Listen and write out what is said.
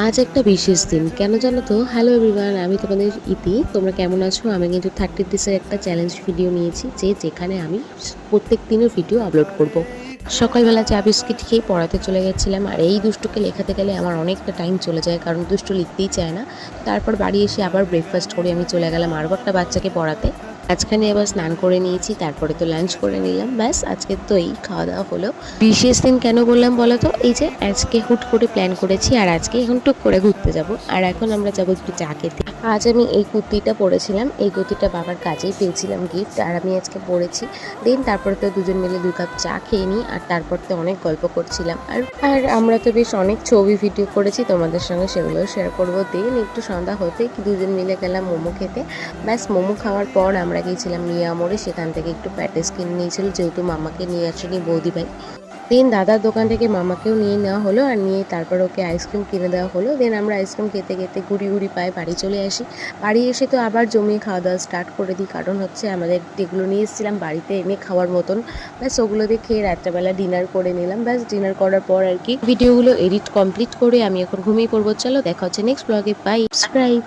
আজ একটা বিশেষ দিন। কেন জানো তো? হ্যালো এভরিওয়ান, আমি তোমাদের ইতি। তোমরা কেমন আছো? আমি কিন্তু 30 ডেজের একটা চ্যালেঞ্জ ভিডিও নিয়েছি, যেখানে আমি প্রত্যেক দিনের ভিডিও আপলোড করব। সকালবেলা চা বিস্কিট খেয়ে পড়াতে চলে গেছিলাম, আর এই দুষ্টুকে লেখাতে গেলে আমার অনেকটা টাইম চলে যায়, কারণ দুষ্টু লিখতেই চায় না। তারপর বাড়ি এসে আবার ব্রেকফাস্ট করে আমি চলে গেলাম আরও একটা বাচ্চাকে পড়াতে। মাঝখানে আবার স্নান করে নিয়েছি, তারপরে তো লাঞ্চ করে নিলাম। ব্যাস, আজকে তো এই খাওয়া দাওয়া হলো। বিশেষ দিন কেন বললাম বলো তো? এই যে আজকে হুট করে প্ল্যান করেছি, আর আজকে এখন টুক করে ঘুরতে যাব, আর এখন আমরা যাবো একটু চা খেতে। আজ আমি এই কুর্তিটা পরেছিলাম, এই কুর্তিটা বাবার কাছেই পেয়েছিলাম গিফট, আর আমি আজকে পরেছি। দেন তারপরে তো দুজন মিলে 2 কাপ চা খেয়ে নিই, আর তারপর তো অনেক গল্প করছিলাম। আর আমরা তো বেশ অনেক ছবি ভিডিও করেছি, তোমাদের সঙ্গে সেগুলোও শেয়ার করবো। দেন একটু সন্ধ্যা হতেই দুজন মিলে গেলাম মোমো খেতে। ব্যাস, মোমো খাওয়ার পর আমরা গিয়েছিলাম নিয়া মোড়ে, সেখান থেকে একটু প্যাটিস কিনে নিয়েছিল, যেহেতু মামাকে নিয়ে আসেনি বৌদিভাই। দেন দাদার দোকান থেকে মামাকেও নিয়ে নেওয়া হলো, আর নিয়ে তারপর ওকে আইসক্রিম কিনে দেওয়া হলো। দেন আমরা আইসক্রিম খেতে খেতে ঘুরি ঘুরি পায়ে বাড়ি চলে আসি। বাড়ি এসে তো আবার জমিয়ে খাওয়া দাওয়া স্টার্ট করে দিই, কারণ হচ্ছে আমাদের যেগুলো নিয়ে এসেছিলাম বাড়িতে এনে খাওয়ার মতন, ব্যাস ওগুলো দিয়ে খেয়ে রাত্রেবেলা ডিনার করে নিলাম। ব্যাস, ডিনার করার পর আর কি ভিডিওগুলো এডিট কমপ্লিট করে আমি এখন ঘুমিয়ে পড়বো। চলো, দেখা হচ্ছে নেক্সট ব্লগে। বাই। সাবস্ক্রাইব।